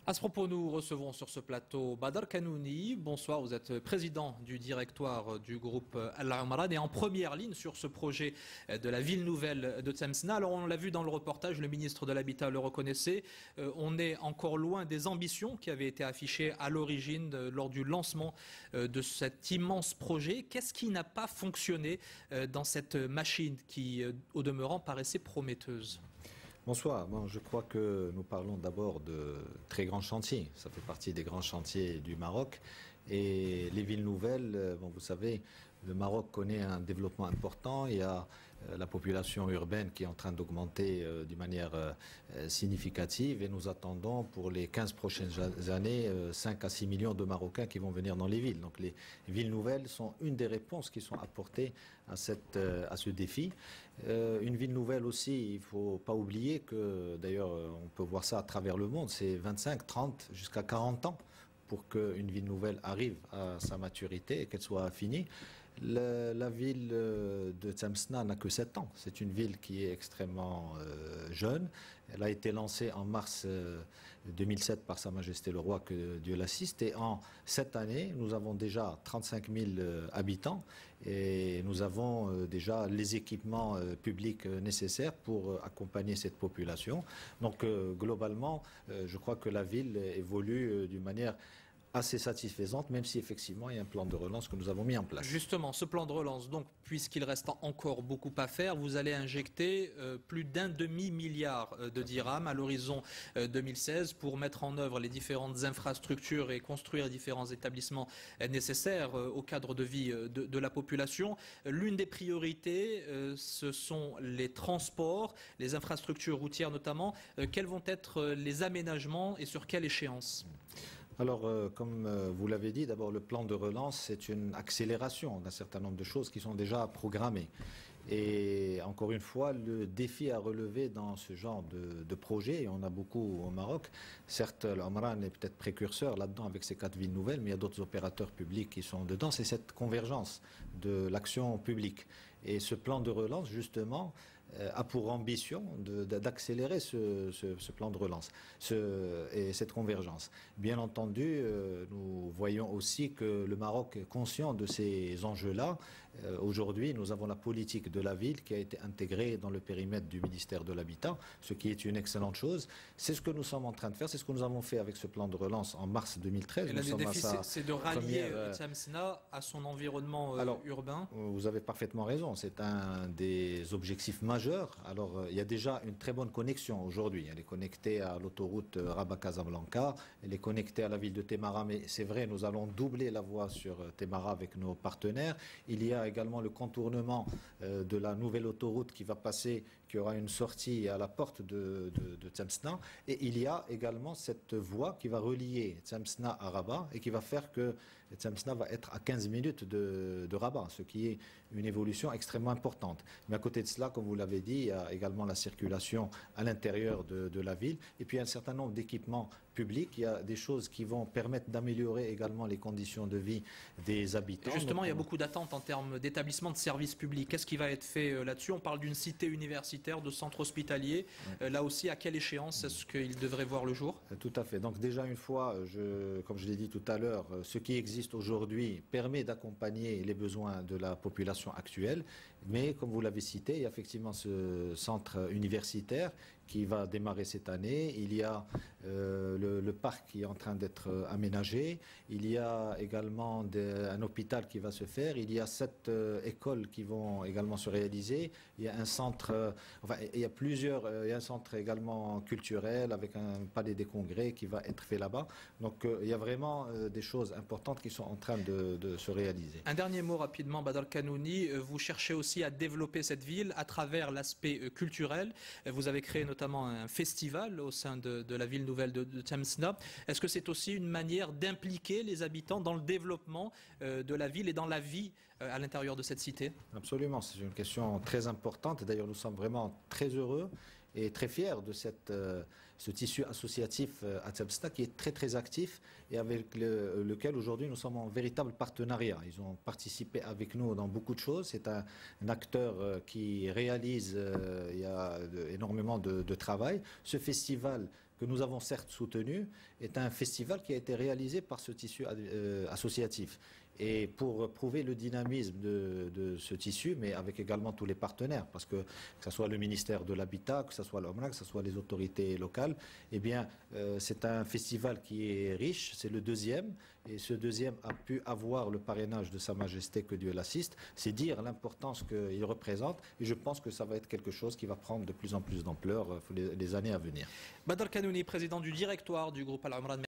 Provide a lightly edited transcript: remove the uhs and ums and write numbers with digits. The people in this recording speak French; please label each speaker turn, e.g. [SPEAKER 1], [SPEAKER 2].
[SPEAKER 1] À ce propos, nous recevons sur ce plateau Badr Kanouni. Bonsoir, vous êtes président du directoire du groupe Al-Umran et en première ligne sur ce projet de la ville nouvelle de Tlemcena. Alors on l'a vu dans le reportage, le ministre de l'Habitat le reconnaissait. On est encore loin des ambitions qui avaient été affichées à l'origine lors du lancement de cet immense projet. Qu'est-ce qui n'a pas fonctionné dans cette machine qui, au demeurant, paraissait prometteuse ?
[SPEAKER 2] Bonsoir. Bon, je crois que nous parlons d'abord de très grands chantiers. Ça fait partie des grands chantiers du Maroc. Et les villes nouvelles, bon, vous savez, le Maroc connaît un développement important. Il y a la population urbaine qui est en train d'augmenter d'une manière significative. Et nous attendons pour les 15 prochaines années 5 à 6 millions de Marocains qui vont venir dans les villes. Donc les villes nouvelles sont une des réponses qui sont apportées à ce défi. Une ville nouvelle aussi, il ne faut pas oublier que, d'ailleurs, on peut voir ça à travers le monde, c'est 25, 30, jusqu'à 40 ans pour qu'une ville nouvelle arrive à sa maturité et qu'elle soit finie. La ville de Tlemcena n'a que 7 ans. C'est une ville qui est extrêmement jeune. Elle a été lancée en mars 2007 par Sa Majesté le Roi, que Dieu l'assiste. Et en cette année, nous avons déjà 35 000 habitants et nous avons déjà les équipements publics nécessaires pour accompagner cette population. Donc globalement, je crois que la ville évolue d'une manière assez satisfaisante, même si effectivement il y a un plan de relance que nous avons mis en place.
[SPEAKER 1] Justement, ce plan de relance, donc, puisqu'il reste encore beaucoup à faire, vous allez injecter plus d'un demi-milliard de dirhams à l'horizon 2016 pour mettre en œuvre les différentes infrastructures et construire les différents établissements nécessaires au cadre de vie de la population. L'une des priorités, ce sont les transports, les infrastructures routières notamment. Quels vont être les aménagements et sur quelle échéance ?
[SPEAKER 2] Alors, comme vous l'avez dit, d'abord le plan de relance, c'est une accélération d'un certain nombre de choses qui sont déjà programmées. Et encore une fois, le défi à relever dans ce genre de projet, et on a beaucoup au Maroc, certes l'Umran est peut-être précurseur là-dedans avec ses 4 villes nouvelles, mais il y a d'autres opérateurs publics qui sont dedans, c'est cette convergence de l'action publique. Et ce plan de relance, justement, a pour ambition d'accélérer ce plan de relance et cette convergence. Bien entendu, nous voyons aussi que le Maroc est conscient de ces enjeux-là. Aujourd'hui, nous avons la politique de la ville qui a été intégrée dans le périmètre du ministère de l'Habitat, ce qui est une excellente chose. C'est ce que nous sommes en train de faire, c'est ce que nous avons fait avec ce plan de relance en mars 2013.
[SPEAKER 1] Et l'un des défis, c'est de rallier Tlemcena à son environnement urbain.
[SPEAKER 2] Vous avez parfaitement raison, c'est un des objectifs majeurs. Alors, il y a déjà une très bonne connexion aujourd'hui. Elle est connectée à l'autoroute Rabat-Casablanca, elle est connectée à la ville de Témara, mais c'est vrai, nous allons doubler la voie sur Témara avec nos partenaires. Il y a également le contournement de la nouvelle autoroute qui va passer, qui aura une sortie à la porte de Tlemcena. Et il y a également cette voie qui va relier Tlemcena à Rabat et qui va faire que Tlemcena va être à 15 minutes de Rabat, ce qui est une évolution extrêmement importante. Mais à côté de cela, comme vous l'avez dit, il y a également la circulation à l'intérieur de la ville. Et puis, il y a un certain nombre d'équipements publics. Il y a des choses qui vont permettre d'améliorer également les conditions de vie des habitants.
[SPEAKER 1] Et justement, il y a beaucoup d'attentes en termes d'établissements de services publics. Qu'est-ce qui va être fait là-dessus? On parle d'une cité universitaire, de centre hospitalier. Là aussi, à quelle échéance est-ce qu'il devrait voir le jour?
[SPEAKER 2] Tout à fait. Donc déjà une fois, comme je l'ai dit tout à l'heure, ce qui existe aujourd'hui permet d'accompagner les besoins de la population actuelle. Mais comme vous l'avez cité, il y a effectivement ce centre universitaire qui va démarrer cette année. Il y a le parc qui est en train d'être aménagé. Il y a également un hôpital qui va se faire. Il y a 7 écoles qui vont également se réaliser. Il y a un centre, il y a un centre également culturel avec un palais des congrès qui va être fait là-bas. Donc il y a vraiment des choses importantes qui sont en train de se réaliser.
[SPEAKER 1] Un dernier mot rapidement, Badr Kanouni. Vous cherchez aussi à développer cette ville à travers l'aspect culturel. Vous avez créé notamment un festival au sein de la ville nouvelle de Tlemcena. Est-ce que c'est aussi une manière d'impliquer les habitants dans le développement de la ville et dans la vie à l'intérieur de cette cité?
[SPEAKER 2] Absolument, c'est une question très importante. D'ailleurs, nous sommes vraiment très heureux et très fiers de ce tissu associatif à Tlemcena qui est très très actif et avec lequel aujourd'hui nous sommes en véritable partenariat. Ils ont participé avec nous dans beaucoup de choses. C'est un acteur qui réalise il y a énormément de travail. Ce festival que nous avons certes soutenu, est un festival qui a été réalisé par ce tissu associatif. Et pour prouver le dynamisme de ce tissu, mais avec également tous les partenaires, parce que ce soit le ministère de l'Habitat, que ce soit l'OMRA, que ce soit les autorités locales, eh bien, c'est un festival qui est riche, c'est le deuxième, et ce deuxième a pu avoir le parrainage de Sa Majesté, que Dieu l'assiste. C'est dire l'importance qu'il représente, et je pense que ça va être quelque chose qui va prendre de plus en plus d'ampleur les années à venir.
[SPEAKER 1] Badr Kanouni, président du directoire du groupe Al Umran.